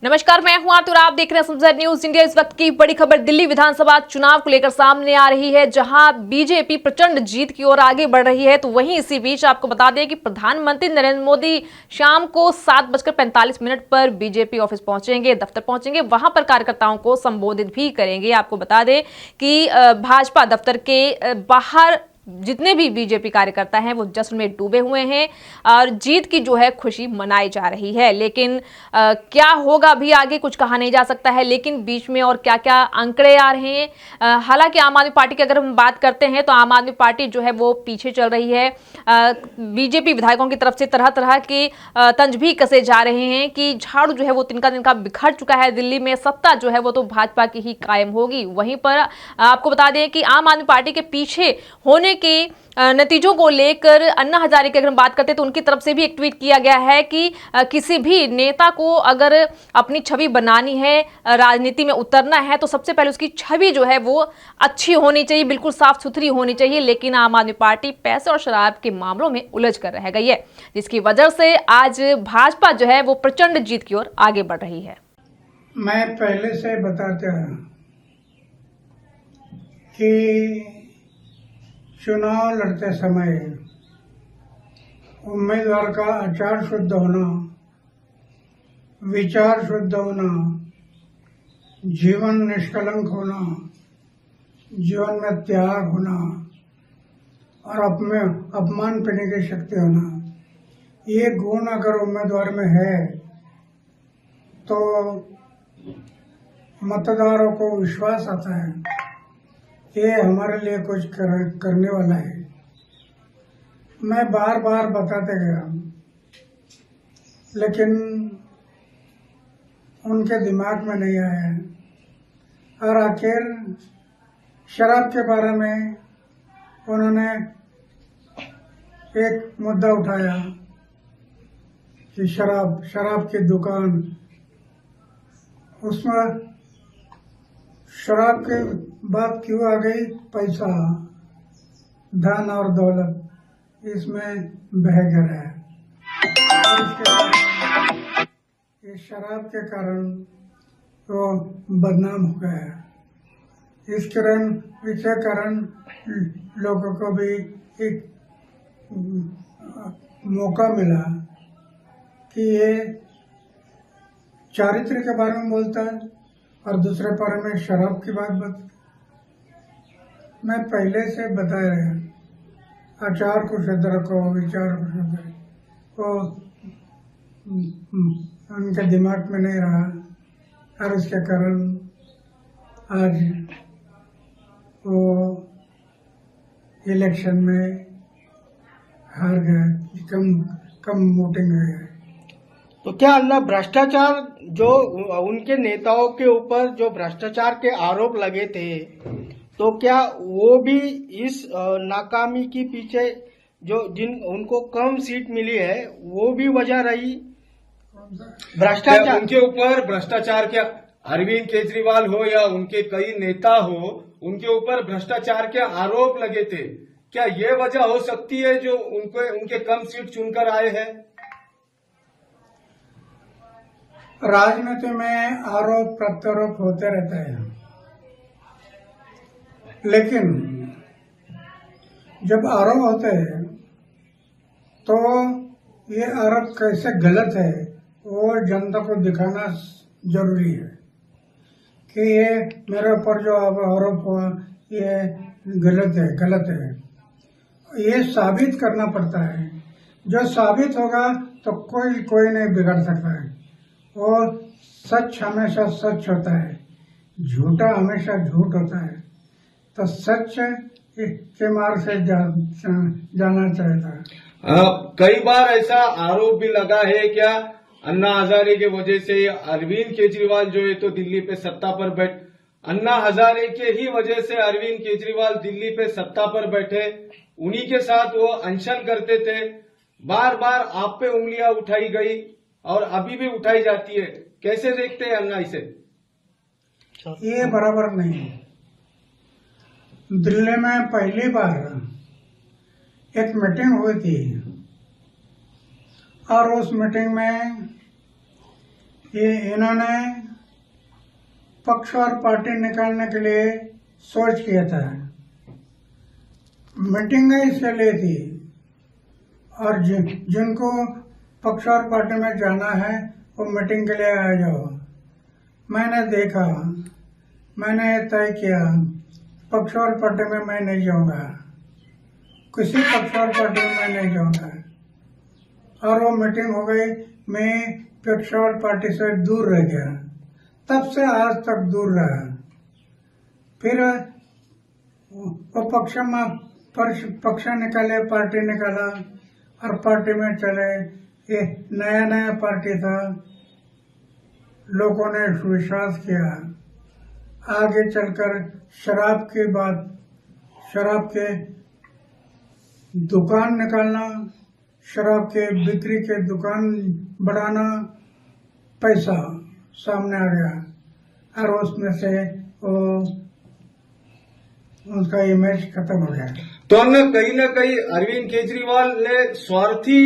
नमस्कार, मैं हूं आरती और आप देख रहे हैं सनसद न्यूज इंडिया। इस वक्त की बड़ी खबर दिल्ली विधानसभा चुनाव को लेकर सामने आ रही है, जहां बीजेपी प्रचंड जीत की ओर आगे बढ़ रही है। तो वहीं इसी बीच आपको बता दें कि प्रधानमंत्री नरेंद्र मोदी शाम को 7:45 पर बीजेपी ऑफिस पहुंचेंगे, दफ्तर पहुंचेंगे, वहां पर कार्यकर्ताओं को संबोधित भी करेंगे। आपको बता दें कि भाजपा दफ्तर के बाहर जितने भी बीजेपी कार्यकर्ता हैं वो जश्न में डूबे हुए हैं और जीत की जो है खुशी मनाई जा रही है। लेकिन क्या होगा अभी आगे कुछ कहा नहीं जा सकता है। लेकिन बीच में और क्या क्या आंकड़े आ रहे हैं। हालांकि आम आदमी पार्टी की अगर हम बात करते हैं तो आम आदमी पार्टी जो है वो पीछे चल रही है। बीजेपी विधायकों की तरफ से तरह तरह के तंज भी कसे जा रहे हैं कि झाड़ू जो है वो तिनका तिनका बिखर चुका है। दिल्ली में सत्ता जो है वो तो भाजपा की ही कायम होगी। वहीं पर आपको बता दें कि आम आदमी पार्टी के पीछे होने के नतीजों को लेकर अन्ना हजारे की अगर हम बात करते हैं तो उनकी तरफ से भी एक ट्वीट किया गया है कि किसी भी नेता को अगर अपनी छवि बनानी है, राजनीति में उतरना है, तो सबसे पहले उसकी छवि जो है वो अच्छी होनी चाहिए, बिल्कुल साफ सुथरी होनी चाहिए। लेकिन आम आदमी पार्टी पैसे और शराब के मामलों में उलझ कर रह गई है, जिसकी वजह से आज भाजपा जो है वो प्रचंड जीत की ओर आगे बढ़ रही है। मैं पहले से बताता हूं कि चुनाव लड़ते समय उम्मीदवार का आचार शुद्ध होना, विचार शुद्ध होना, जीवन निष्कलंक होना, जीवन में त्याग होना और अपमान पीने की शक्ति होना, ये गुण अगर उम्मीदवार में है तो मतदारों को विश्वास आता है ये हमारे लिए कुछ करने वाला है। मैं बार बार बताते गया, लेकिन उनके दिमाग में नहीं आया। और आखिर शराब के बारे में उन्होंने एक मुद्दा उठाया कि शराब की दुकान, उसमें शराब की बात क्यों आ गई? पैसा, धन और दौलत इसमें बह गया है। इस शराब के कारण वो बदनाम हो गया। इसके कारण लोगों को भी एक मौका मिला कि ये चारित्र के बारे में बोलता है और दूसरे बारे में शराब की बात बता। मैं पहले से बता रहा, आचार को शुद्ध रखो, विचार को शुद्ध रखो, उनके दिमाग में नहीं रहा और उसके कारण आज वो इलेक्शन में हार गए, कम वोटिंग हुई है। तो क्या अन्ना भ्रष्टाचार जो उनके नेताओं के ऊपर जो भ्रष्टाचार के आरोप लगे थे, तो क्या वो भी इस नाकामी के पीछे जो उनको कम सीट मिली है वो भी वजह रही? भ्रष्टाचार उनके ऊपर भ्रष्टाचार के अरविंद केजरीवाल हो या उनके कई नेता हो, उनके ऊपर भ्रष्टाचार के आरोप लगे थे। क्या ये वजह हो सकती है जो उनके कम सीट चुनकर आए हैं? राजनीति में आरोप प्रत्यारोप होते रहते हैं, लेकिन जब आरोप होते हैं तो ये आरोप कैसे गलत है वो जनता को दिखाना जरूरी है कि ये मेरे ऊपर जो आरोप हुआ ये गलत है। ये साबित करना पड़ता है। जो साबित होगा तो कोई नहीं बिगाड़ सकता है। और सच हमेशा सच होता है, झूठा हमेशा झूठ होता है। तो सच के मार्ग से जाना चाहता है। कई बार ऐसा आरोप भी लगा है क्या अन्ना हजारे के वजह से अरविंद केजरीवाल जो है तो दिल्ली पे सत्ता पर अन्ना हजारे के ही वजह से अरविंद केजरीवाल दिल्ली पे सत्ता पर बैठे, उन्हीं के साथ वो अनशन करते थे। बार बार आप पे उंगलियां उठाई गई और अभी भी उठाई जाती है। कैसे देखते हैं अन्ना इसे? ये बराबर नहीं है। दिल्ली में पहली बार एक मीटिंग हुई थी और उस मीटिंग में ये इन्होंने पक्ष और पार्टी निकालने के लिए सोच किया था। मीटिंग इससे ली थी और जिनको पक्ष और पार्टी में जाना है वो मीटिंग के लिए आ जाओ। मैंने देखा, मैंने तय किया पक्ष और पार्टी में मैं नहीं जाऊंगा, किसी पक्ष और पार्टी में मैं नहीं जाऊंगा। और वो मीटिंग हो गई, मैं पक्ष और पार्टी से दूर रह गया। तब से आज तक दूर रहा। फिर वो पक्ष निकाले, पार्टी निकाला और पार्टी में चले। ये नया नया पार्टी था, लोगों ने विश्वास किया। आगे चलकर शराब की बात, शराब के दुकान निकालना, शराब के बिक्री के दुकान बढ़ाना, पैसा सामने आ गया और उसमें से वो उनका इमेज खत्म हो गया। तो कहीं ना कहीं अरविंद केजरीवाल ने स्वार्थी